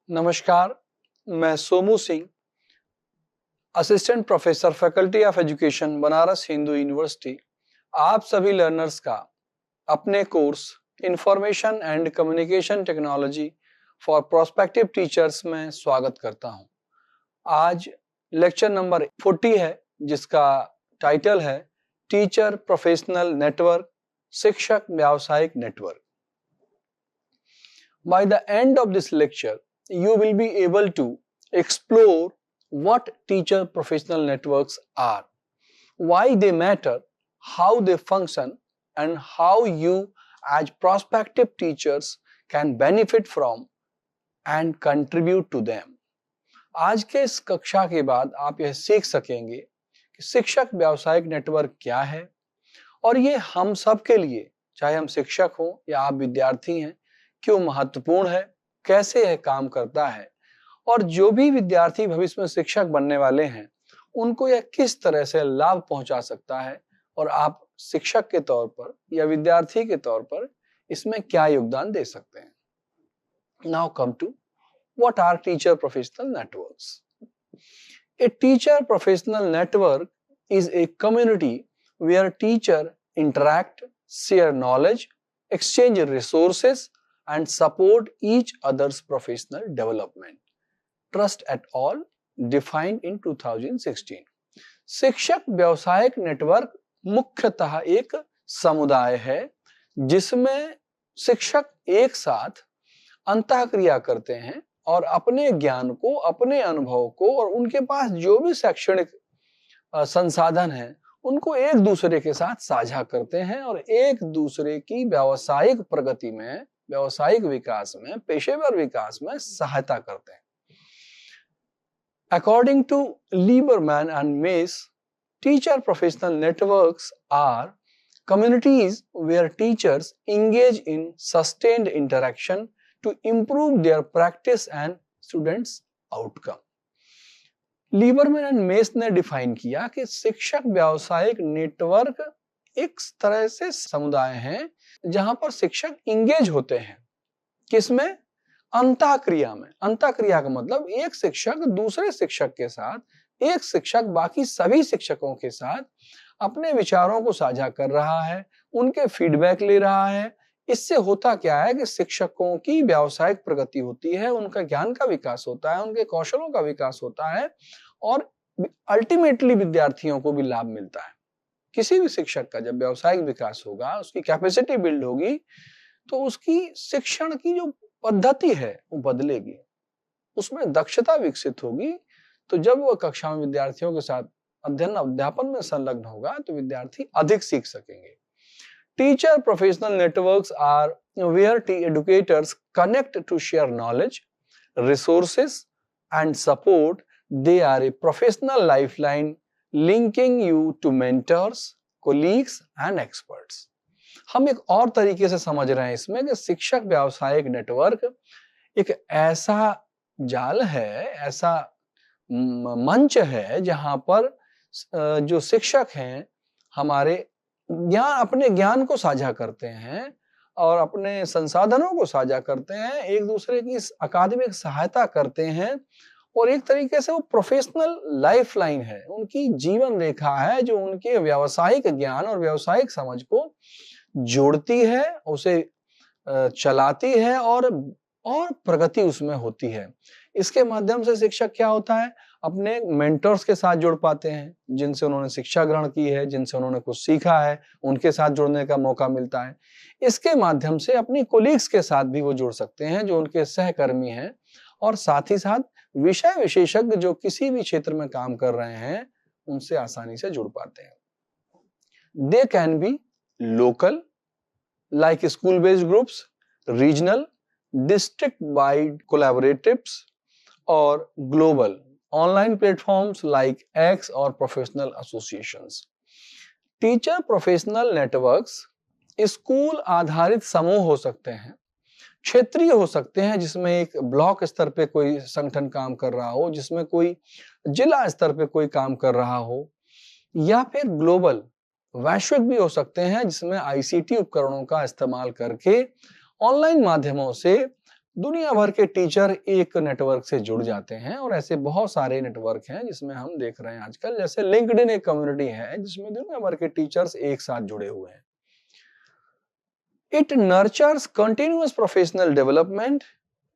नमस्कार, मैं Somu Singh, assistant professor faculty of education Banaras Hindu university, आप सभी लर्नर्स का अपने course information and communication technology for prospective teachers में स्वागत करता हूं। आज लेक्चर नंबर 40 है, जिसका टाइटल है टीचर प्रोफेशनल नेटवर्क, शिक्षक व्यावसायिक network. By the end of this lecture, you will be able to explore what teacher professional networks are, why they matter, how they function, and how you as prospective teachers can benefit from and contribute to them. आज के इस कक्षा के बाद आप यह सीख सकेंगे कि शिक्षक व्यावसायिक नेटवर्क क्या है और ये हम सब के लिए, चाहे हम शिक्षक हों या आप विद्यार्थी हैं, क्यों महत्वपूर्ण है, कैसे यह काम करता है और जो भी विद्यार्थी भविष्य में शिक्षक बनने वाले हैं उनको यह किस तरह से लाभ पहुंचा सकता है और आप शिक्षक के तौर पर या विद्यार्थी के तौर पर इसमें क्या योगदान दे सकते हैं। Now come to what are teacher professional networks? A teacher professional network is a community where teachers interact, share knowledge, exchange resources, and support each other's professional development. Trust et al. Defined in 2016. शिक्षक व्यावसायिक network मुख्यतः एक समुदाय है जिसमें शिक्षक एक साथ अंतःक्रिया करते हैं और अपने ज्ञान को, अपने अनुभव को और उनके पास जो भी शैक्षणिक संसाधन हैं उनको एक दूसरे के साथ साझा करते हैं और एक दूसरे की व्यावसायिक प्रगति में, व्यावसायिक विकास में, पेशेवर विकास में सहायता करते हैं। According to Lieberman and Mace, teacher professional networks are communities where teachers engage in sustained interaction to improve their practice and students' outcome. Lieberman and mess ने डिफाइन किया कि शिक्षक व्यावसायिक नेटवर्क एक तरह से समुदाय हैं जहां पर शिक्षक इंगेज होते हैं। किसमें? अंतःक्रिया में। अंतःक्रिया का मतलब एक शिक्षक दूसरे शिक्षक के साथ, एक शिक्षक बाकी सभी शिक्षकों के साथ अपने विचारों को साझा कर रहा है, उनके फीडबैक ले रहा है। इससे होता क्या है कि शिक्षकों की व्यावसायिक प्रगति होती है, उनका ज्ञान का विकास होता है, उनके कौशलों का विकास होता है और अल्टीमेटली विद्यार्थियों को भी लाभ मिलता है। किसी भी शिक्षक का जब व्यावसायिक विकास होगा, उसकी कैपेसिटी बिल्ड होगी, तो उसकी शिक्षण की जो पद्धति है वो बदलेगी, उसमें दक्षता विकसित होगी। तो जब वह कक्षा में विद्यार्थियों के साथ अध्ययन अध्यापन में संलग्न होगा तो विद्यार्थी अधिक सीख सकेंगे। Teacher professional networks are where educators connect to share knowledge, resources and support. They are a professional lifeline linking you to mentors, colleagues and experts. हम एक और तरीके से समझ रहे हैं इसमें कि शिक्षक व्यावसायिक नेटवर्क एक ऐसा जाल है, ऐसा मंच है जहां पर जो शिक्षक हैं हमारे अपने ज्ञान को साझा करते हैं और अपने संसाधनों को साझा करते हैं, एक दूसरे की अकादमिक सहायता करते हैं और एक तरीके से वो प्रोफेशनल लाइफलाइन है, उनकी जीवन रेखा है जो उनके व्यावसायिक ज्ञान और व्यावसायिक समझ को जोड़ती है, उसे चलाती है और प्रगति उसमें होती है। इसके माध्यम से शिक्षक क्या होता है, अपने मेंटर्स के साथ जुड़ पाते हैं, जिनसे उन्होंने शिक्षा ग्रहण की है, जिनसे उन्होंने कुछ सीखा है, उनके साथ जुड़ने का मौका मिलता है। इसके माध्यम से अपनी कोलीग्स के साथ भी वो जुड़ सकते हैं जो उनके सहकर्मी हैं और साथ ही साथ विषय विशेषज्ञ जो किसी भी क्षेत्र में काम कर रहे हैं उनसे आसानी से जुड़ पाते हैं। They can be local like school based groups, regional, district wide collaboratives or global online platforms like X or professional associations. Teacher professional networks school आधारित समूह हो सकते हैं, क्षेत्रीय हो सकते हैं जिसमें एक ब्लॉक स्तर पे कोई संगठन काम कर रहा हो, जिसमें कोई जिला स्तर पे कोई काम कर रहा हो, या फिर ग्लोबल वैश्विक भी हो सकते हैं जिसमें आईसीटी उपकरणों का इस्तेमाल करके ऑनलाइन माध्यमों से दुनिया भर के टीचर एक नेटवर्क से जुड़ जाते हैं और ऐसे बहुत सारे नेटवर्क हैं जिसमें हम देख रहे हैं आजकल, जैसे लिंक्डइन एक कम्युनिटी है जिसमें दुनिया भर के टीचर्स एक साथ जुड़े हुए हैं। It nurtures continuous professional development,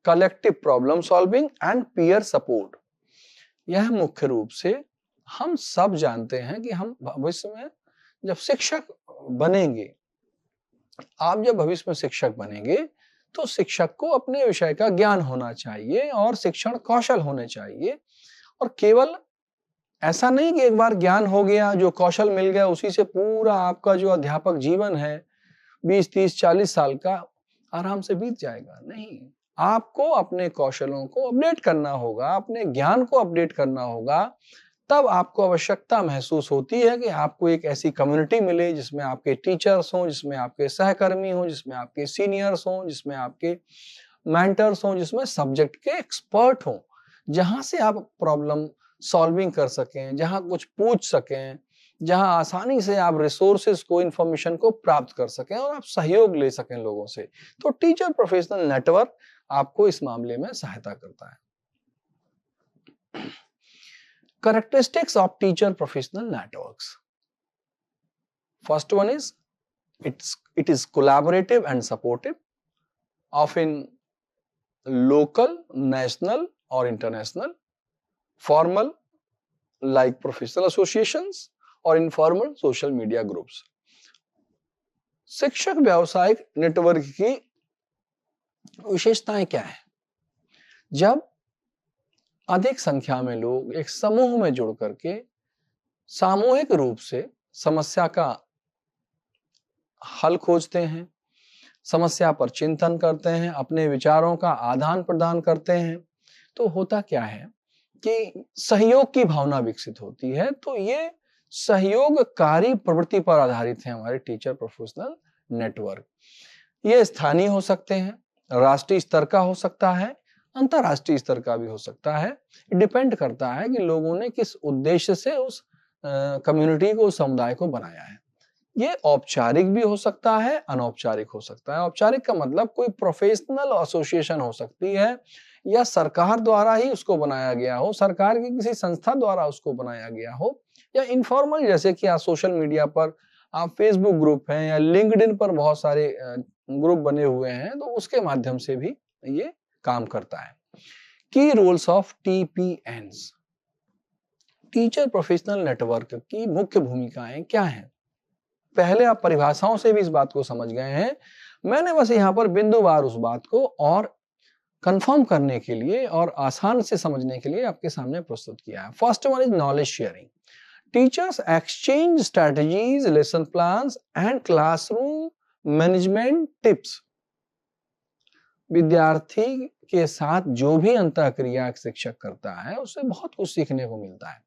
collective problem solving and peer support. यह मुख्य रूप से हम सब जानते हैं कि हम भविष्य में जब शिक्षक बनेंगे, आप जब भविष्य में शिक्षक बनेंगे तो शिक्षक को अपने विषय का ज्ञान होना चाहिए और शिक्षण कौशल होने चाहिए। और केवल ऐसा नहीं कि एक बार ज्ञान हो गया, जो कौशल मिल गया, उसी से पूरा आपका जो अध्यापक जीवन है 20, 30, 40 साल का आराम से बीत जाएगा। नहीं, आपको अपने कौशलों को अपडेट करना होगा, अपने ज्ञान को अपडेट करना होगा। तब आपको आवश्यकता महसूस होती है कि आपको एक ऐसी कम्युनिटी मिले जिसमें आपके टीचर्स हों, जिसमें आपके सहकर्मी हों, जिसमें आपके सीनियर्स हों, जिसमें आपके मेंटर्स हों, जिसमें सब्जेक्ट के एक्सपर्ट हों, जहां से आप प्रॉब्लम सॉल्विंग कर सकें, जहां कुछ पूछ सकें, जहां आसानी से आप रिसोर्सेज को, इंफॉर्मेशन को प्राप्त कर सकें और आप सहयोग ले सकें लोगों से। तो टीचर प्रोफेशनल नेटवर्क आपको इस मामले में सहायता करता है। Characteristics of teacher professional networks. First one is it is collaborative and supportive, often local, national or international, formal like professional associations or informal social media groups. शिक्षक व्यावसायिक नेटवर्क की विशेषताएं क्या है? जब अधिक संख्या में लोग एक समूह में जुड़ करके सामूहिक रूप से समस्या का हल खोजते हैं, समस्या पर चिंतन करते हैं, अपने विचारों का आदान प्रदान करते हैं, तो होता क्या है कि सहयोग की भावना विकसित होती है। तो ये सहयोगकारी प्रवृत्ति पर आधारित है हमारे टीचर प्रोफेशनल नेटवर्क। ये स्थानीय हो सकते हैं, राष्ट्रीय स्तर का हो सकता है, अंतरराष्ट्रीय स्तर का भी हो सकता है। डिपेंड करता है कि लोगों ने किस उद्देश्य से उस कम्युनिटी को, उस समुदाय को बनाया है। ये औपचारिक भी हो सकता है, अनौपचारिक हो सकता है। औपचारिक का मतलब कोई प्रोफेशनल एसोसिएशन हो सकती है या सरकार द्वारा ही उसको बनाया गया हो, सरकार की किसी संस्था द्वारा उसको बनाया गया हो, या इनफॉर्मल जैसे कि आज सोशल मीडिया पर आप फेसबुक ग्रुप हैं या लिंक्डइन पर बहुत सारे ग्रुप बने हुए हैं, तो उसके माध्यम से भी ये काम करता है। Key roles of TPNs, teacher professional network की मुख्य भूमिकाएं क्या हैं? पहले आप परिभाषाओं से भी इस बात को समझ गए हैं, मैंने बस यहाँ पर बिंदुवार उस बात को और कंफर्म करने के लिए और आसान से समझने के लिए आपके सामने प्रस्तुत किया है। First one is knowledge sharing. Teachers exchange strategies, lesson plans and classroom management tips. विद्यार्थी के साथ जो भी अंतःक्रिया शिक्षक करता है उससे बहुत कुछ सीखने को मिलता है।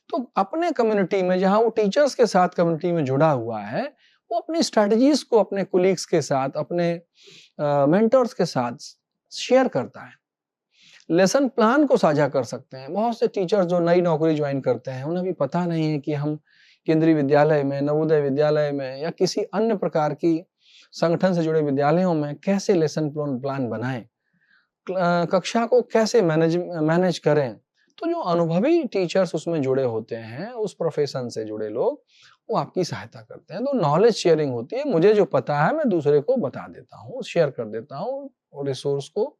तो अपने कम्युनिटी में, जहां वो टीचर्स के साथ कम्युनिटी में जुड़ा हुआ है, वो अपनी स्ट्रेटजीज को अपने कोलीग्स के साथ, अपने मेंटर्स के साथ शेयर करता है। लेसन प्लान को साझा कर सकते हैं। बहुत से टीचर्स जो नई नौकरी ज्वाइन करते हैं, उन्हें भी पता नहीं है कि हम केंद्रीय विद्यालय में, नवोदय विद्यालय में या किसी अन्य प्रकार की संगठन से जुड़े विद्यालयों में कैसे लेसन प्लान बनाएं, कक्षा को कैसे मैनेज करें। तो जो अनुभवी टीचर्स उसमें जुड़े होते हैं, उस प्रोफेशन से जुड़े लोग, वो आपकी सहायता करते हैं। तो नॉलेज शेयरिंग होती है, मुझे जो पता है मैं दूसरे को बता देता हूँ, शेयर कर देता हूँ रिसोर्स को।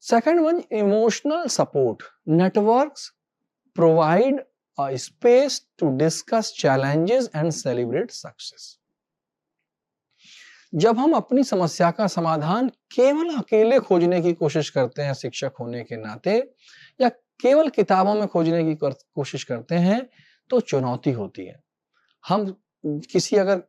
Second one, emotional support. Networks provide a space to discuss challenges and celebrate success. जब हम अपनी समस्या का समाधान केवल अकेले खोजने की कोशिश करते हैं शिक्षक होने के नाते, या केवल किताबों में खोजने की कोशिश करते हैं, तो चुनौती होती है। हम किसी अगर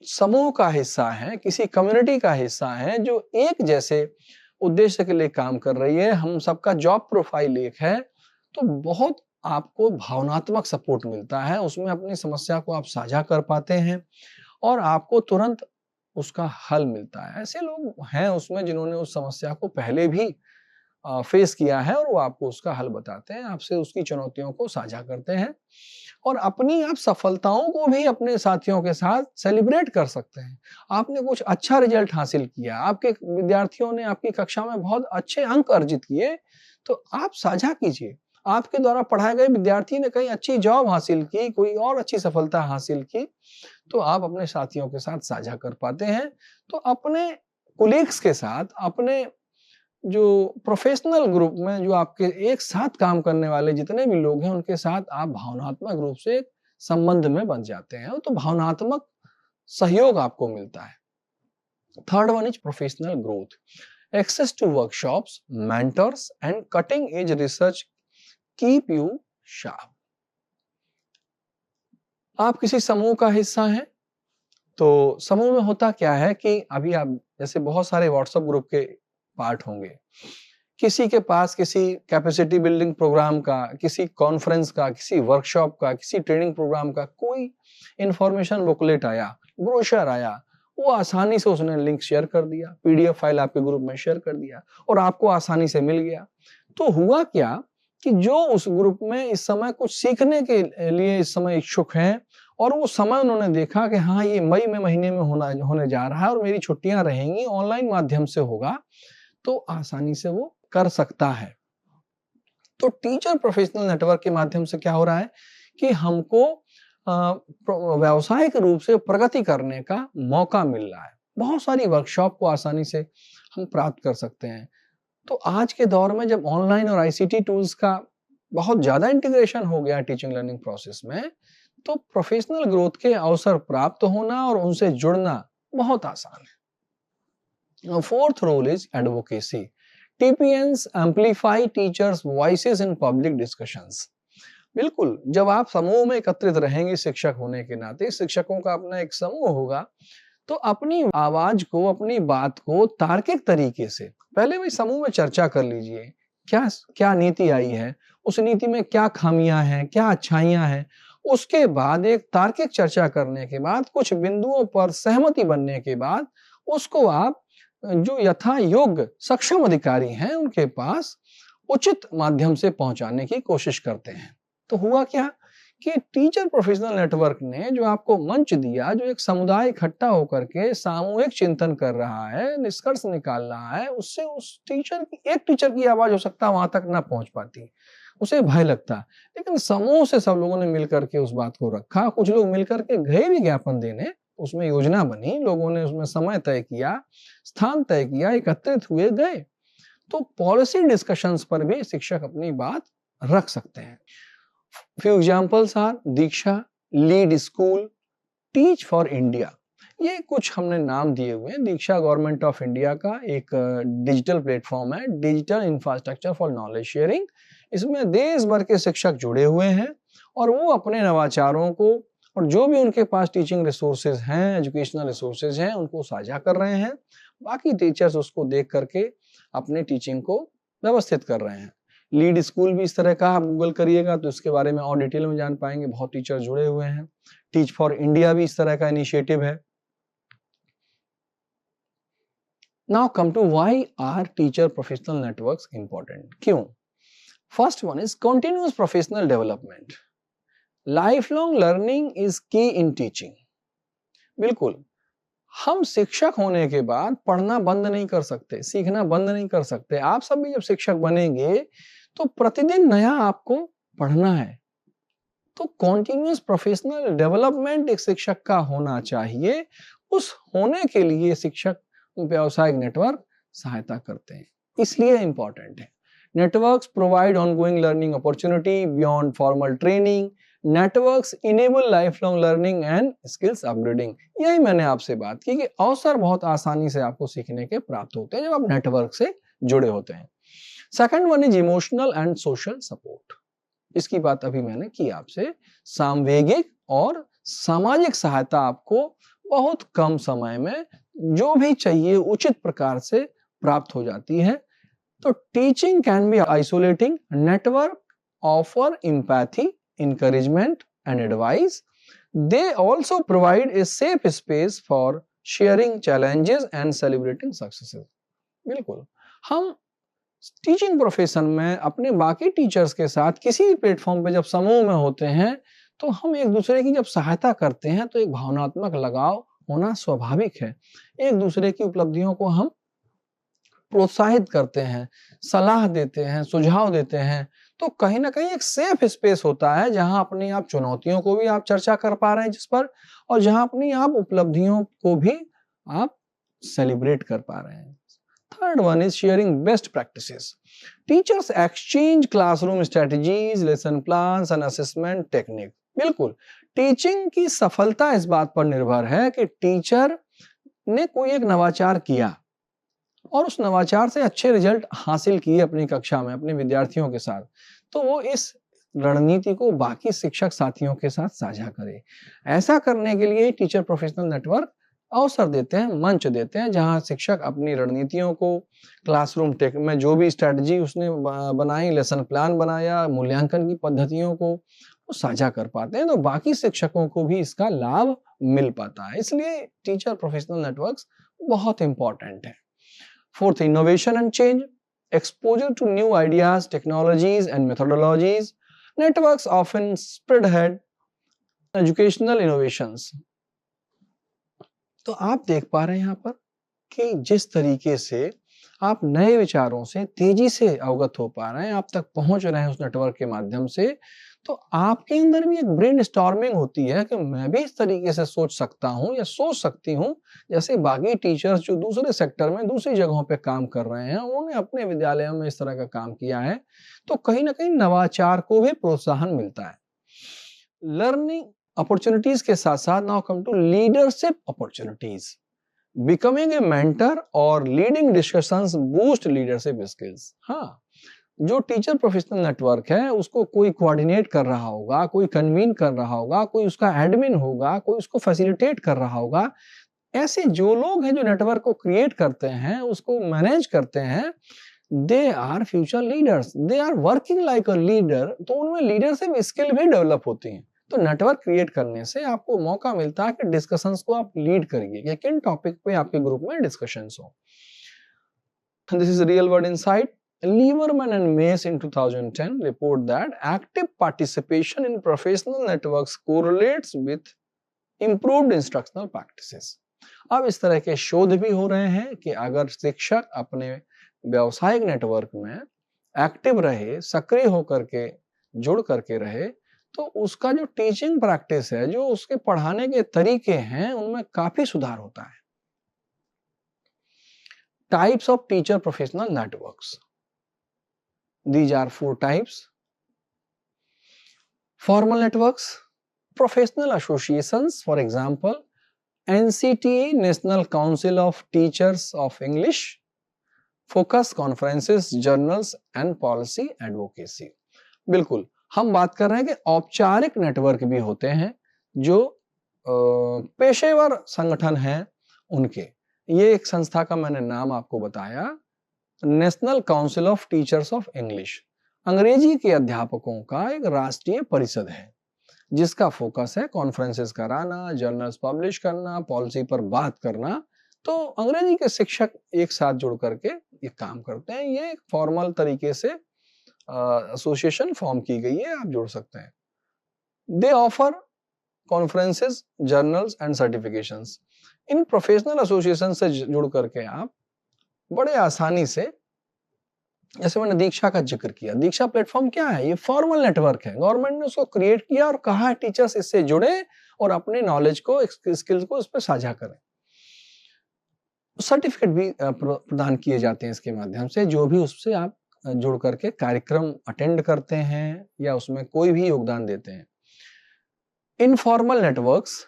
समूह का हिस्सा हैं, किसी कम्युनिटी का हिस्सा हैं जो एक जैसे उद्देश्य के लिए काम कर रही है, हम सबका जॉब प्रोफाइल एक है, तो बहुत आपको भावनात्मक सपोर्ट मिलता है। उसमें अपनी समस्या को आप साझा कर पाते हैं और आपको तुरंत उसका हल मिलता है। ऐसे लोग हैं उसमें जिन्होंने उस समस्या को पहले भी फेस किया है और वो आपको उसका हल बताते हैं, आपसे उसकी चुनौतियों को साझा करते हैं और अपनी आप सफलताओं को भी अपने साथियों के साथ सेलिब्रेट कर सकते हैं। आपने कुछ अच्छा रिजल्ट हासिल किया, आपके विद्यार्थियों ने आपकी कक्षा में बहुत अच्छे अंक अर्जित किए, तो आप साझा कीजिए। आपके द्वारा पढ़ाए गए विद्यार्थी ने कहीं अच्छी जॉब हासिल की, कोई और अच्छी सफलता हासिल की, तो आप अपने साथियों के साथ साझा कर पाते हैं। तो अपने कोलीग्स के साथ, अपने जो प्रोफेशनल ग्रुप में जो आपके एक साथ काम करने वाले जितने भी लोग हैं, उनके साथ आप भावनात्मक रूप से संबंध में बन जाते हैं, तो भावनात्मक सहयोग आपको मिलता है। Third one is professional growth. Access to workshops, mentors and cutting edge research keep you sharp. आप किसी समूह का हिस्सा हैं, तो समूह में होता क्या है कि अभी आप जैसे बहुत सारे व्हाट्सएप ग्रुप के पार्ट होंगे, किसी के पास किसी कैपेसिटी बिल्डिंग प्रोग्राम का, किसी कॉन्फ्रेंस का, किसी वर्कशॉप का, किसी ट्रेनिंग प्रोग्राम का कोई इंफॉर्मेशन बुकलेट आया, ब्रोशर आया, वो आसानी से उसने लिंक शेयर कर दिया, पीडीएफ फाइल आपके ग्रुप में शेयर कर दिया और आपको आसानी से मिल गया। तो हुआ क्या कि जो उस ग्रुप में इस समय कुछ सीखने के लिए इस समय इच्छुक हैं और वो समय उन्होंने देखा कि हाँ, ये मई में महीने में होने जा रहा है और मेरी छुट्टियां रहेंगी, ऑनलाइन माध्यम से होगा, तो आसानी से वो कर सकता है। तो टीचर प्रोफेशनल नेटवर्क के माध्यम से क्या हो रहा है कि हमको व्यावसायिक रूप से प्रगति करने का मौका मिल रहा है। बहुत सारी वर्कशॉप को आसानी से हम प्राप्त कर सकते हैं। तो आज के दौर में जब ऑनलाइन और आईसीटी टूल्स का बहुत ज्यादा इंटीग्रेशन हो गया टीचिंग लर्निंग प्रोसेस में, तो प्रोफेशनल ग्रोथ के अवसर प्राप्त होना और उनसे जुड़ना बहुत आसान है। Now, fourth role is advocacy. TPNs amplify teachers' voices in public discussions. बिल्कुल, जब आप समूह में एकत्रित रहेंगे शिक्षक होने के नाते, शिक्षकों का अपना एक समूह होगा, तो अपनी आवाज को, अपनी बात को तार्किक तरीके से पहले वही समूह में चर्चा कर लीजिए। क्या क्या नीति आई है, उस नीति में क्या खामियां हैं, क्या अच्छाइयां हैं। उसके बाद एक तार्किक चर्चा करने के बाद, कुछ बिंदुओं पर सहमति बनने के बाद, उसको आप जो यथा योग्य सक्षम अधिकारी हैं उनके पास उचित माध्यम से पहुंचाने की कोशिश करते हैं। तो हुआ क्या कि टीचर प्रोफेशनल नेटवर्क ने जो आपको मंच दिया, जो एक समुदाय इकट्ठा होकर के सामूहिक चिंतन कर रहा है, निष्कर्ष निकाल रहा है, उससे उस एक टीचर की आवाज हो सकता है वहां तक ना पहुंच पाती, उसे भय लगता, लेकिन समूह से सब लोगों ने मिलकर के उस बात को रखा। कुछ लोग मिलकर के गए भी ज्ञापन देने, उसमें योजना बनी, लोगों ने उसमें समय तय किया, स्थान तय किया, एकत्रित हुए, गए। तो पॉलिसी डिस्कशंस पर भी शिक्षक अपनी बात रख सकते हैं। Few examples are Diksha, lead school, teach for India. ये कुछ हमने नाम दिए हुए हैं। दीक्षा गवर्नमेंट ऑफ इंडिया का एक डिजिटल प्लेटफॉर्म है, digital infrastructure for knowledge sharing. इसमें देश भर के शिक्षक जुड़े हुए हैं और वो अपने नवाचारों को और जो भी उनके पास टीचिंग रिसोर्सेज हैं, एजुकेशनल रिसोर्सेज हैं, उनको साझा कर रहे हैं। बाकी टीचर्स उसको देख करके अपने टीचिंग को व्यवस्थित कर रहे हैं। लीड स्कूल भी इस तरह का, आप गूगल करिएगा तो इसके बारे में और डिटेल में जान पाएंगे, बहुत टीचर जुड़े हुए हैं। टीच फॉर इंडिया भी इस तरह का इनिशिएटिव है। Now come to why are teacher professional networks important. क्यों? First one is continuous professional development. Life long learning is key in teaching. बिल्कुल, हम शिक्षक होने के बाद पढ़ना बंद नहीं कर सकते, सीखना बंद नहीं कर सकते। आप सब भी जब शिक्षक बनेंगे तो प्रतिदिन नया आपको पढ़ना है। तो कॉन्टिन्यूअस प्रोफेशनल डेवलपमेंट एक शिक्षक का होना चाहिए। उस होने के लिए शिक्षक व्यावसायिक नेटवर्क सहायता करते हैं, इसलिए इंपॉर्टेंट है। Networks provide ongoing learning opportunity beyond formal training. Networks enable life long learning and skills upgrading. यही मैंने आपसे बात की कि अवसर बहुत आसानी से आपको सीखने के प्राप्त होते हैं जब आप नेटवर्क से जुड़े होते हैं। Second one is emotional and social support. इसकी बात अभी मैंने की आपसे। सामवेगिक और सामाजिक सहायता आपको बहुत कम समय में जो भी चाहिए उचित प्रकार से प्राप्त हो जाती है। तो teaching can be isolating, network offer empathy, encouragement and advice. They also provide a safe space for sharing challenges and celebrating successes. बिल्कुल, हम टीचिंग प्रोफेशन में अपने बाकी टीचर्स के साथ किसी भी प्लेटफॉर्म पे जब समूह में होते हैं तो हम एक दूसरे की जब सहायता करते हैं तो एक भावनात्मक लगाव होना स्वाभाविक है। एक दूसरे की उपलब्धियों को हम प्रोत्साहित करते हैं, सलाह देते हैं, सुझाव देते हैं, तो कहीं ना कहीं एक सेफ स्पेस होता है जहां अपनी आप चुनौतियों को भी आप चर्चा कर पा रहे हैं जिस पर, और जहां अपनी आप उपलब्धियों को भी आप सेलिब्रेट कर पा रहे हैं। Third one is sharing best practices. Teachers exchange classroom strategies, lesson plans and assessment technique. बिल्कुल, टीचिंग की सफलता इस बात पर निर्भर है कि टीचर ने कोई एक नवाचार किया और उस नवाचार से अच्छे रिजल्ट हासिल किए अपनी कक्षा में अपने विद्यार्थियों के साथ, तो वो इस रणनीति को बाकी शिक्षक साथियों के साथ साझा करे। ऐसा करने के लिए टीचर प्रोफेशनल नेटवर्क अवसर देते हैं, मंच देते हैं, जहां शिक्षक अपनी रणनीतियों को क्लासरूम टेक में जो भी स्ट्रेटजी उसने बनाई, लेसन प्लान बनाया, मूल्यांकन की पद्धतियों को वो साझा कर पाते हैं, तो बाकी शिक्षकों को भी इसका लाभ मिल पाता है। इसलिए टीचर प्रोफेशनल नेटवर्क्स बहुत इंपॉर्टेंट है। Fourth, innovation and change. Exposure to new ideas, technologies, and methodologies. Networks often spearhead educational innovations. तो आप देख पा रहे हैं यहाँ पर कि जिस तरीके से आप नए विचारों से तेजी से अवगत हो पा रहे हैं, आप तक पहुंच रहे हैं उस नेटवर्क के माध्यम से, तो आपके अंदर भी एक ब्रेन स्टॉर्मिंग होती है कि मैं भी इस तरीके से सोच सकता हूं या सोच सकती हूं जैसे बाकी टीचर्स जो दूसरे सेक्टर में दूसरी जगहों पे काम कर रहे हैं उन्होंने अपने विद्यालयों में इस तरह का काम किया है, तो कहीं ना कहीं नवाचार को भी प्रोत्साहन मिलता है। लर्निंग अपॉर्चुनिटीज के साथ साथ now come to leadership opportunities. Becoming a mentor और leading discussions boost leadership skills. हाँ, जो टीचर प्रोफेशनल नेटवर्क है उसको कोई कोऑर्डिनेट कर रहा होगा, कोई कन्वीन कर रहा होगा, कोई उसका एडमिन होगा, कोई उसको फैसिलिटेट कर रहा होगा। ऐसे जो लोग हैं जो नेटवर्क को क्रिएट करते हैं, उसको मैनेज करते हैं, they are future leaders, they are working like a leader, तो उनमें लीडरशिप स्किल भी डेवलप होती हैं। तो नेटवर्क क्रिएट करने से आपको मौका मिलता है कि डिस्कशंस को आप लीड करिए कि किन टॉपिक पे आपके ग्रुप में डिस्कशंस हो। This is real world insight. Lieberman and Mace in 2010 report that active participation in professional networks correlates with improved instructional practices. अब इस तरह के शोध भी हो रहे हैं कि अगर शिक्षक अपने व्यावसायिक नेटवर्क में एक्टिव रहे, सक्रिय होकर के जुड़ करके रहे, तो उसका जो टीचिंग प्रैक्टिस है, जो उसके पढ़ाने के तरीके हैं, उनमें काफी सुधार होता है। Types of teacher professional networks. These are 4 types. Formal networks, professional associations, for example, NCTA, National Council of Teachers of English, focus conferences, journals and policy advocacy. बिल्कुल, हम बात कर रहे हैं कि औपचारिक नेटवर्क भी होते हैं जो पेशेवर संगठन हैं उनके। ये एक संस्था का मैंने नाम आपको बताया, national council of teachers of English, अंग्रेजी के अध्यापकों का एक राष्ट्रीय परिषद है जिसका फोकस है कॉन्फ्रेंसेस कराना, जर्नल्स पब्लिश करना, पॉलिसी पर बात करना। तो अंग्रेजी के शिक्षक एक साथ जुड़ करके ये काम करते हैं। ये एक फॉर्मल तरीके से एसोसिएशन फॉर्म की गई है, आप जुड़ सकते हैं। दे offer conferences, journals and certifications. In professional association से जुड़ करके आप बड़े आसानी से, जैसे मैंने दीक्षा का जिक्र किया, दीक्षा प्लेटफॉर्म क्या है? ये फॉर्मल नेटवर्क है, गवर्नमेंट ने उसको क्रिएट किया और कहा है टीचर्स इससे जुड़े और अपने नॉलेज को, स्किल्स को इस पर साझा करें। सर्टिफिकेट भी प्रदान किए जाते हैं इसके माध्यम से, जो भी उससे आप जुड़ करके कार्यक्रम अटेंड करते हैं या उसमें कोई भी योगदान देते हैं। Informal networks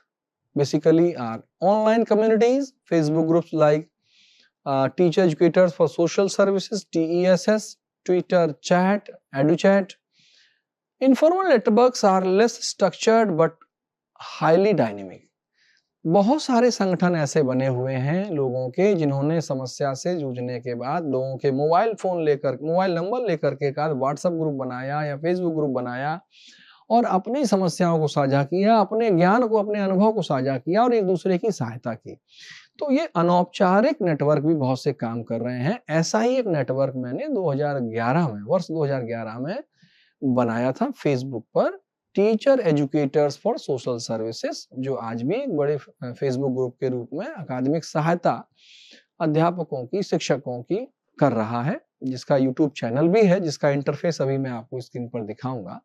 basically are online communities, Facebook groups like Teacher Educators for Social Services, TESS, Twitter Chat, EduChat. Informal networks are less structured but highly dynamic. बहुत सारे संगठन ऐसे बने हुए हैं लोगों के, जिन्होंने समस्या से जूझने के बाद लोगों के मोबाइल नंबर लेकर के व्हाट्सएप ग्रुप बनाया या फेसबुक ग्रुप बनाया और अपनी समस्याओं को साझा किया, अपने ज्ञान को, अपने अनुभव को साझा किया और एक दूसरे की सहायता की। तो ये अनौपचारिक नेटवर्क भी बहुत से काम कर रहे हैं। ऐसा ही एक नेटवर्क मैंने 2011 में, वर्ष 2011 में बनाया था फेसबुक पर, teacher educators for social services, जो आज भी एक बड़े फेसबुक ग्रुप के रूप में अकादमिक सहायता अध्यापकों की, शिक्षकों की कर रहा है, जिसका यूट्यूब चैनल भी है, जिसका इंटरफेस अभी मैं आपको स्क्रीन पर दिखाऊंगा।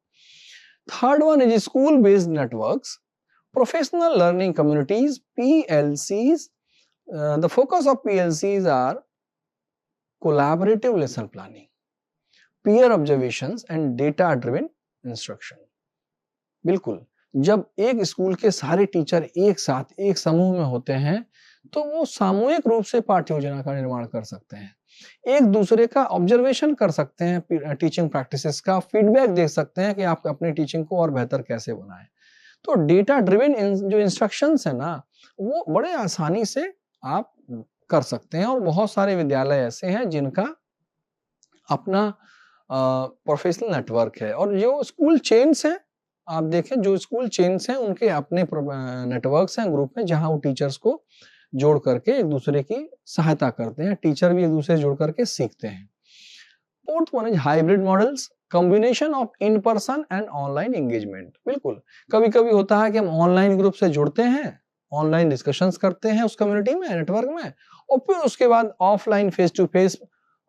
Third one is school based networks, professional learning communities, PLCs. The focus of PLCs are collaborative lesson planning, peer observations and data driven instruction. बिल्कुल, जब एक स्कूल के सारे टीचर एक साथ एक समूह में होते हैं तो वो सामूहिक रूप से पाठ्य योजना का निर्माण कर सकते हैं, एक दूसरे का ऑब्जर्वेशन कर सकते हैं, टीचिंग प्रैक्टिसेस का फीडबैक दे सकते हैं कि आप अपनी टीचिंग को और बेहतर कैसे बनाएं। तो डेटा ड्रिवन जो इंस्ट्रक्शंस है ना, वो बड़े आसानी से आप कर सकते हैं, और बहुत सारे विद्यालय ऐसे हैं जिनका अपना प्रोफेशनल नेटवर्क है। और जो स्कूल चेन्स हैं, आप देखें जो स्कूल चेन्स हैं उनके अपने नेटवर्क्स हैं, ग्रुप में, जहां वो टीचर्स को जोड़ करके एक दूसरे की सहायता करते हैं, टीचर भी एक दूसरे से जोड़ करके सीखते हैं। Fourth one is hybrid models, combination of in person and online engagement. बिल्कुल, कभी कभी होता है कि हम ऑनलाइन ग्रुप से जुड़ते हैं, ऑनलाइन डिस्कशंस करते हैं उस कम्युनिटी में, नेटवर्क में, और फिर उसके बाद offline face to face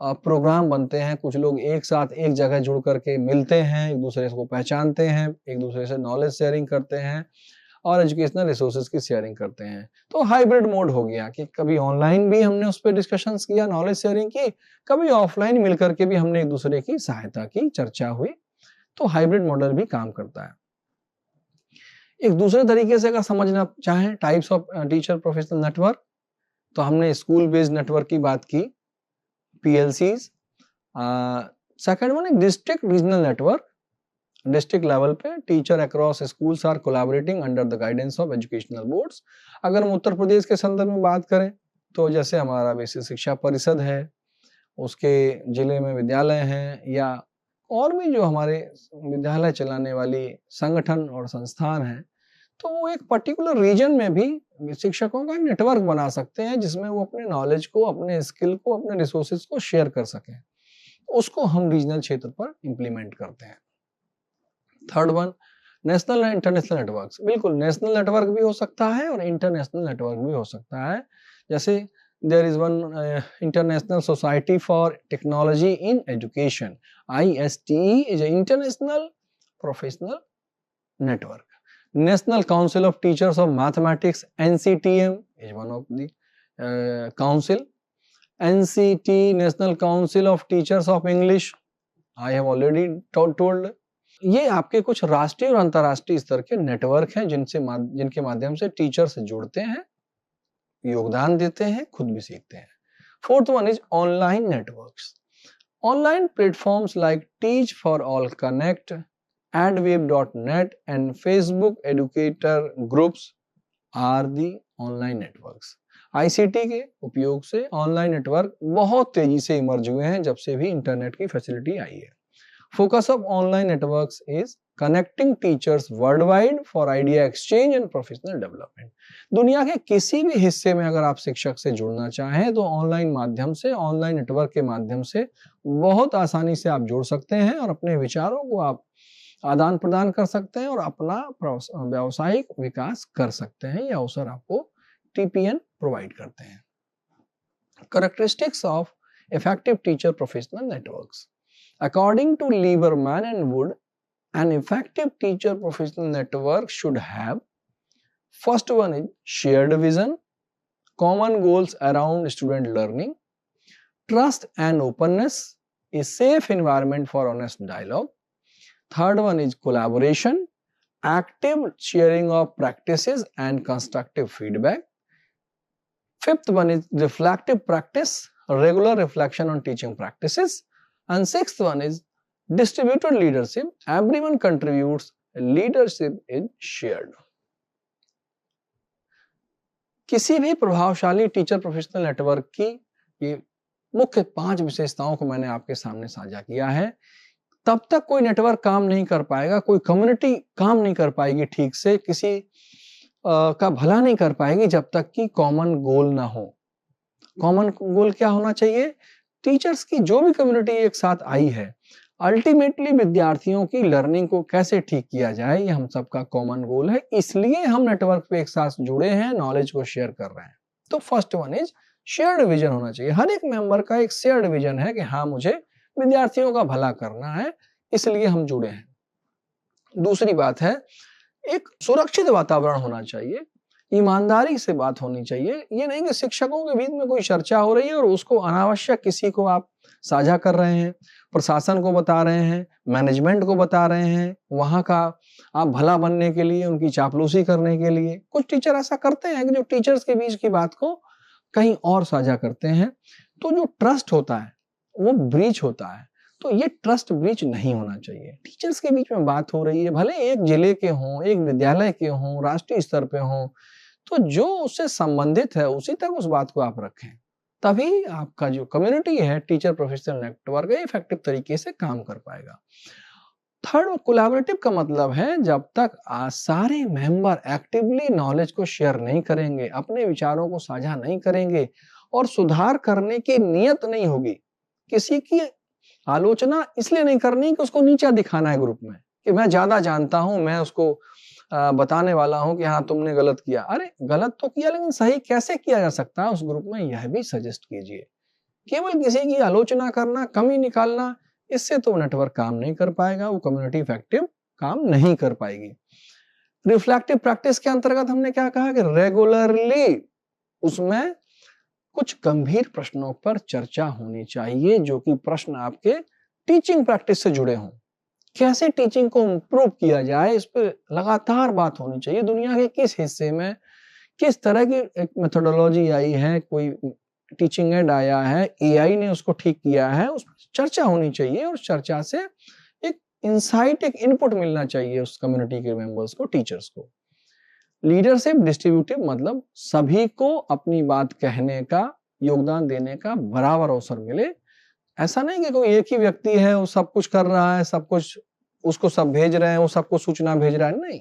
program बनते हैं। कुछ लोग एक साथ एक जगह जुड़ करके मिलते हैं, एक दूसरे को पहचानते हैं, एक दूसरे से नॉलेज शेयरिंग करते हैं और एजुकेशनल रिसोर्सेज की शेयरिंग करते हैं। तो हाइब्रिड मोड हो गया कि कभी ऑनलाइन भी हमने उस पर डिस्कशंस किया, नॉलेज शेयरिंग की, कभी ऑफलाइन मिल करके भी हमने एक दूसरे की सहायता की, चर्चा हुई। तो हाइब्रिड मॉडल भी काम करता है। एक दूसरे तरीके से अगर समझना चाहें types of teacher professional network, तो हमने स्कूल बेस्ड नेटवर्क की बात की, PLCs। सेकंड वन है district regional network, district level पे teacher across schools are collaborating under the guidance of educational boards. अगर हम उत्तर प्रदेश के संदर्भ में बात करें तो जैसे हमारा बेसिक शिक्षा परिषद है, उसके जिले में विद्यालय हैं, या और भी जो हमारे विद्यालय चलाने वाली संगठन और संस्थान हैं, तो वो एक पर्टिकुलर रीजन में भी शिक्षकों का नेटवर्क बना सकते हैं जिसमें वो अपने नॉलेज को, अपने स्किल को, अपने रिसोर्सेज को शेयर कर सकें। उसको हम रीजनल क्षेत्र पर इंप्लीमेंट करते हैं। Third one, national and international networks. बिल्कुल, नेशनल नेटवर्क भी हो सकता है और इंटरनेशनल नेटवर्क भी हो सकता है। जैसे there is one international society for technology in education, ISTE is international professional network. National Council of Teachers of Mathematics, NCTM is one of the council. NCT, National Council of Teachers of English, I have already told. ये आपके कुछ राष्ट्रीय और अंतर्राष्ट्रीय स्तर के network हैं जिनके माध्यम से टीचर से जुड़ते हैं, योगदान देते हैं, खुद भी सीखते हैं। Fourth one is online networks. Online platforms like teach for all connect, adweb.net and Facebook educator groups are the online networks. ICT के उपयोग से ऑनलाइन नेटवर्क बहुत तेजी से इमर्ज हुए हैं जब से भी इंटरनेट की फैसिलिटी आई है। Focus of online networks is connecting teachers world wide for idea exchange and professional development. दुनिया के किसी भी हिस्से में अगर आप शिक्षक से जुड़ना चाहें तो ऑनलाइन माध्यम से, ऑनलाइन नेटवर्क के माध्यम से बहुत आसानी से आप जुड़ सकते हैं और अपने विचारों को आप आदान प्रदान कर सकते हैं और अपना व्यावसायिक विकास कर सकते हैं। यह अवसर आपको TPN प्रोवाइड करते हैं। Characteristics of effective teacher professional networks. According to Lieberman and Wood, an effective teacher professional network should have, first one is shared vision, common goals around student learning, trust and openness, a safe environment for honest dialogue. Third one is collaboration, active sharing of practices and constructive feedback. Fifth one is reflective practice, regular reflection on teaching practices. And sixth one is distributed leadership, everyone contributes, leadership is shared. किसी भी प्रभावशाली teacher professional network की ये मुख्य 5 विशेषताओं को मैंने आपके सामने साझा किया है। तब तक कोई नेटवर्क काम नहीं कर पाएगा, कोई कम्युनिटी काम नहीं कर पाएगी ठीक से, किसी का भला नहीं कर पाएगी जब तक कि कॉमन गोल ना हो। कॉमन गोल क्या होना चाहिए? टीचर्स की जो भी कम्युनिटी एक साथ आई है, अल्टीमेटली विद्यार्थियों की लर्निंग को कैसे ठीक किया जाए, ये हम सबका कॉमन गोल है। इसलिए हम नेटवर्क पे एक साथ जुड़े हैं, नॉलेज को शेयर कर रहे हैं। तो first one is shared vision होना चाहिए। हर एक मेंबर का एक शेयर्ड विजन है कि हाँ, मुझे विद्यार्थियों का भला करना है, इसलिए हम जुड़े हैं। दूसरी बात है, एक सुरक्षित वातावरण होना चाहिए, ईमानदारी से बात होनी चाहिए। ये नहीं कि शिक्षकों के बीच में कोई चर्चा हो रही है और उसको अनावश्यक किसी को आप साझा कर रहे हैं, प्रशासन को बता रहे हैं, मैनेजमेंट को बता रहे हैं, वहां का आप भला बनने के लिए, उनकी चापलूसी करने के लिए। कुछ टीचर ऐसा करते हैं कि जो टीचर्स के बीच की बात को कहीं और साझा करते हैं, तो जो ट्रस्ट होता है वो ब्रीच होता है। तो ये ट्रस्ट ब्रीच नहीं होना चाहिए। टीचर्स के बीच में बात हो रही है, भले एक जिले के हों, एक विद्यालय के हों, राष्ट्रीय स्तर पे हों, तो जो उससे संबंधित है उसी तक उस बात को आप रखें। तभी आपका जो कम्युनिटी है, टीचर प्रोफेशनल नेटवर्क, इफेक्टिव तरीके से काम कर पाएगा। थर्ड, कोलैबोरेटिव का मतलब है जब तक सारे मेंबर एक्टिवली नॉलेज को शेयर नहीं करेंगे, अपने विचारों को साझा नहीं करेंगे और सुधार करने की नियत नहीं होगी। किसी की आलोचना इसलिए नहीं करनी कि उसको नीचा दिखाना है ग्रुप में, कि मैं ज्यादा जानता हूं, मैं उसको बताने वाला हूं कि हाँ तुमने गलत किया। अरे गलत तो किया, लेकिन सही कैसे किया जा सकता है उस ग्रुप में, यह भी सजेस्ट कीजिए। केवल किसी की आलोचना करना, कमी निकालना, इससे तो नेटवर्क काम नहीं कर पाएगा, वो कम्युनिटी इफेक्टिव काम नहीं कर पाएगी। रिफ्लेक्टिव प्रैक्टिस के अंतर्गत हमने क्या कहा कि रेगुलरली उसमें कुछ गंभीर प्रश्नों पर चर्चा होनी चाहिए, जो कि प्रश्न आपके टीचिंग प्रैक्टिस से जुड़े हों। कैसे टीचिंग को इम्प्रूव किया जाए, इस पर लगातार बात होनी चाहिए। दुनिया के किस हिस्से में किस तरह की एक मेथोडोलॉजी आई है, कोई टीचिंग एड आया है, एआई ने उसको ठीक किया है, उस पर चर्चा होनी चाहिए और चर्चा से एक इंसाइट, एक इनपुट मिलना चाहिए उस कम्युनिटी के मेंबर्स को, टीचर्स को। लीडरशिप डिस्ट्रीब्यूटिव मतलब सभी को अपनी बात कहने का, योगदान देने का बराबर अवसर मिले। ऐसा नहीं कि कोई एक ही व्यक्ति है, वो सब कुछ कर रहा है, सब कुछ उसको सब भेज रहे हैं, वो सबको सूचना भेज रहा है। नहीं,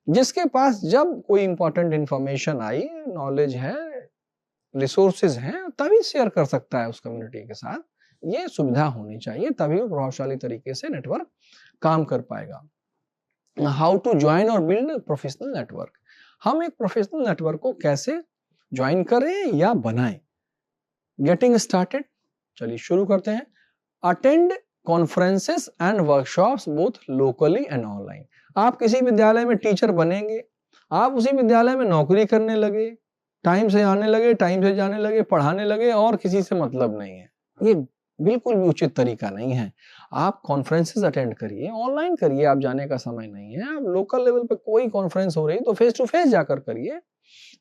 जिसके पास जब कोई इंपॉर्टेंट इंफॉर्मेशन आई, नॉलेज है, रिसोर्सेज हैं, तभी शेयर कर सकता है उस कम्युनिटी के साथ। ये सुविधा होनी चाहिए, तभी वो प्रभावशाली तरीके से नेटवर्क काम कर पाएगा। हाउ टू ज्वाइन और बिल्ड प्रोफेशनल नेटवर्क। हम एक प्रोफेशनल नेटवर्क को कैसे ज्वाइन करें या बनाएं। गेटिंग स्टार्टेड, चलिए शुरू करते हैं। Attend conferences and workshops both locally and online. आप किसी विद्यालय में टीचर बनेंगे, आप उसी विद्यालय में नौकरी करने लगे, टाइम से आने लगे, टाइम से जाने लगे, पढ़ाने लगे और किसी से मतलब नहीं है, ये बिल्कुल भी उचित तरीका नहीं है। आप कॉन्फ्रेंसेस अटेंड करिए, ऑनलाइन करिए, आप जाने का समय नहीं है। आप लोकल लेवल पे कोई कॉन्फ्रेंस हो रही है तो फेस टू फेस जाकर करिए।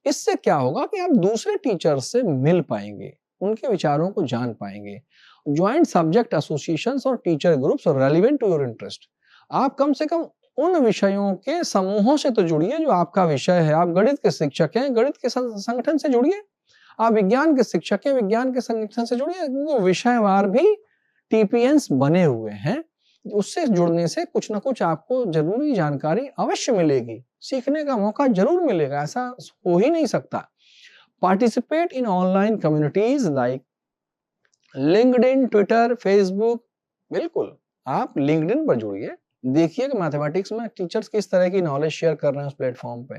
इससे क्या होगा कि आप दूसरे टीचर्स से मिल पाएंगे, उनके विचारों को जान पाएंगे। ज्वाइंट सब्जेक्ट एसोसिएशंस और teacher groups relevant to your interest. आप कम से कम उन विषयों के समूहों से तो जुड़िए जो आपका विषय है। आप गणित के शिक्षक हैं, गणित के संगठन से जुड़िए। आप विज्ञान के शिक्षक हैं, विज्ञान के संगठन से जुड़िए। विषयवार भी टीपीएन्स बने हुए हैं, उससे जुड़ने से कुछ ना कुछ आपको जरूरी जानकारी अवश्य मिलेगी, सीखने का मौका जरूर मिलेगा, ऐसा हो ही नहीं सकता। Participate in online communities like LinkedIn, Twitter, Facebook. बिल्कुल, आप लिंक्डइन पर जुड़िए, देखिए कि मैथमेटिक्स में टीचर्स किस तरह की नॉलेज शेयर कर रहे हैं उस प्लेटफॉर्म पे,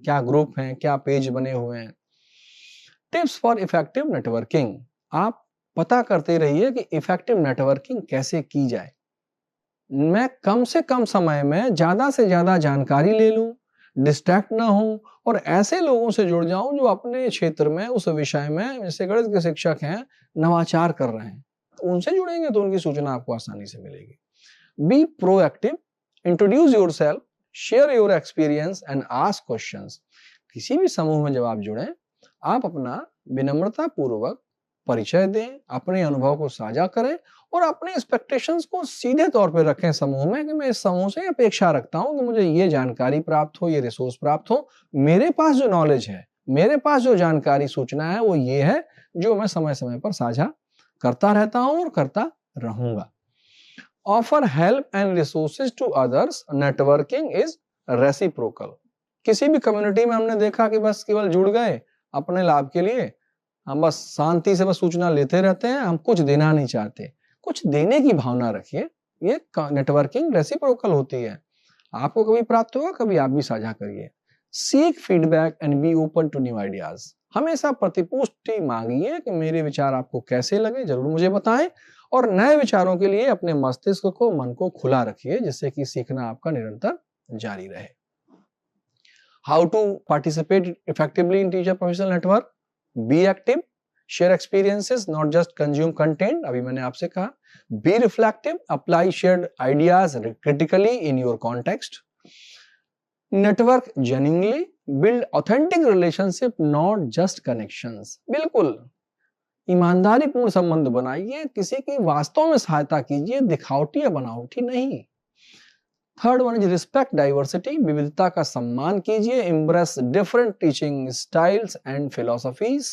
क्या ग्रुप हैं, क्या पेज बने हुए हैं। Tips for effective networking. आप पता करते रहिए कि इफेक्टिव नेटवर्किंग कैसे की जाए। मैं कम से कम समय में ज्यादा से ज्यादा जानकारी ले लूं, डिस्ट्रैक्ट ना हूं और ऐसे लोगों से जुड़ जाऊं जो अपने क्षेत्र में, उस विषय में, जैसे गणित के शिक्षक हैं, नवाचार कर रहे हैं, तो उनसे जुड़ेंगे तो उनकी सूचना आपको आसानी से मिलेगी। Be proactive, introduce yourself, share your experience and ask questions. किसी भी समूह में जब आप जुड़े, आप अपना विनम्रता पूर्वक परिचय दें, अपने अनुभव को साझा करें और अपने एक्सपेक्टेशंस को सीधे तौर पे रखें समूह में कि मैं इस समूह से अपेक्षा रखता हूं कि मुझे ये जानकारी प्राप्त हो, ये रिसोर्स प्राप्त हो। मेरे पास जो नॉलेज है, मेरे पास जो जानकारी सूचना है, वो ये है जो मैं समय समय पर साझा करता रहता हूं और करता रहूंगा। Offer help and resources to others, networking is reciprocal. किसी भी कम्युनिटी में हमने देखा कि बस केवल जुड़ गए अपने लाभ के लिए, हम बस शांति से बस सूचना लेते रहते हैं, हम कुछ देना नहीं चाहते। कुछ देने की भावना रखिए, ये नेटवर्किंग रेसिप्रोकल होती है। आपको कभी प्राप्त होगा, कभी आप भी साझा करिए। Seek feedback and be open to new ideas. हमेशा प्रतिपुष्टि मांगिए कि मेरे विचार आपको कैसे लगे, जरूर मुझे बताएं, और नए विचारों के लिए अपने मस्तिष्क को, मन को खुला रखिए, जिससे कि सीखना आपका निरंतर जारी रहे। How to participate effectively in teacher professional network? Be active, share experiences, not just consume content. अभी मैंने आपसे कहा be reflective, apply shared ideas critically in your context. Network genuinely, build authentic relationship, not just connections. बिल्कुल ईमानदारी पूर्ण संबंध बनाइए, किसी की वास्तव में सहायता कीजिए, दिखावटी या बनावटी नहीं। Third one is respect diversity, विविधता का सम्मान कीजिए, embrace different teaching styles and philosophies.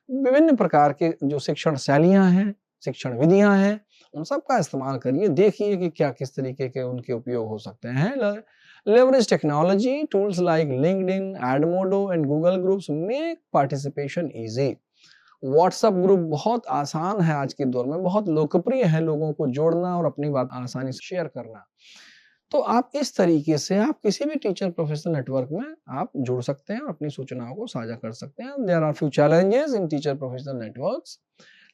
विभिन्न प्रकार के जो शिक्षण शैलियां हैं, शिक्षण विधियां हैं, उन सब का इस्तेमाल करिए, देखिए कि क्या किस तरीके के उनके उपयोग हो सकते हैं। Leverage technology, tools like LinkedIn, Edmodo and Google groups make participation easy. WhatsApp group बहुत आसान है आज के दौर में, बहुत लोकप्रिय है लोगों को जोड़ना और अपनी बात आसानी से शेयर करना। तो आप इस तरीके से आप किसी भी टीचर प्रोफेशनल नेटवर्क में आप जुड़ सकते हैं और अपनी सूचनाओं को साझा कर सकते हैं। There are few challenges in teacher professional networks.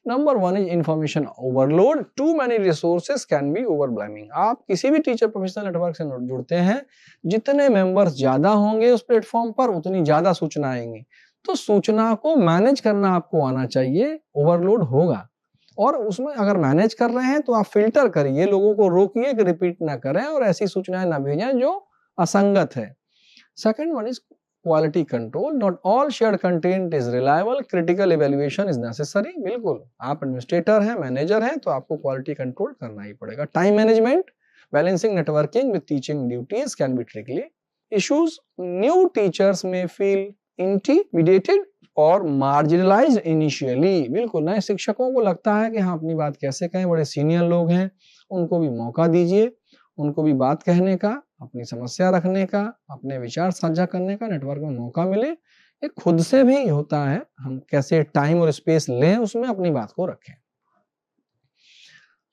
Number one is information overload, too many resources can be overwhelming. आप किसी भी टीचर प्रोफेशनल नेटवर्क से जुड़ते हैं, जितने मेंबर्स ज्यादा होंगे उस प्लेटफॉर्म पर, उतनी ज्यादा सूचना आएंगी। तो सूचना को मैनेज करना आपको आना चाहिए, ओवरलोड होगा। और उसमें अगर मैनेज कर रहे हैं तो आप फिल्टर करिए, लोगों को रोकिए कि रिपीट ना करें और ऐसी सूचनाएं ना भेजें जो असंगत है। Second one is quality control, not all shared content is reliable, critical evaluation is necessary. बिल्कुल आप एडमिनिस्ट्रेटर हैं, मैनेजर हैं, तो आपको क्वालिटी कंट्रोल करना ही पड़ेगा। Time management, balancing networking with teaching duties can be tricky. Issues, new teachers में feel intimidated और मार्जिनलाइज्ड इनिशियली। बिल्कुल नए शिक्षकों को लगता है कि हाँ अपनी बात कैसे कहें, बड़े सीनियर लोग हैं, उनको भी मौका दीजिए, उनको भी बात कहने का, अपनी समस्या रखने का, अपने विचार साझा करने का नेटवर्क में मौका मिले। ये खुद से भी होता है, हम कैसे टाइम और स्पेस लें, उसमें अपनी बात को रखें।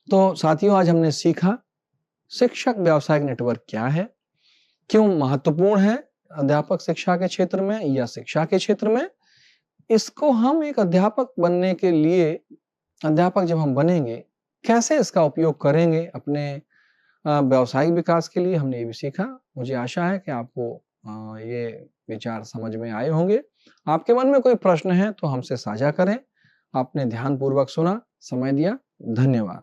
तो साथियों, आज हमने सीखा शिक्षक व्यावसायिक नेटवर्क क्या है, क्यों महत्वपूर्ण है अध्यापक शिक्षा के क्षेत्र में या शिक्षा के क्षेत्र में। इसको हम एक अध्यापक बनने के लिए, अध्यापक जब हम बनेंगे, कैसे इसका उपयोग करेंगे अपने व्यावसायिक विकास के लिए, हमने ये भी सीखा। मुझे आशा है कि आपको ये विचार समझ में आए होंगे। आपके मन में कोई प्रश्न है तो हमसे साझा करें। आपने ध्यानपूर्वक सुना, समय दिया, धन्यवाद।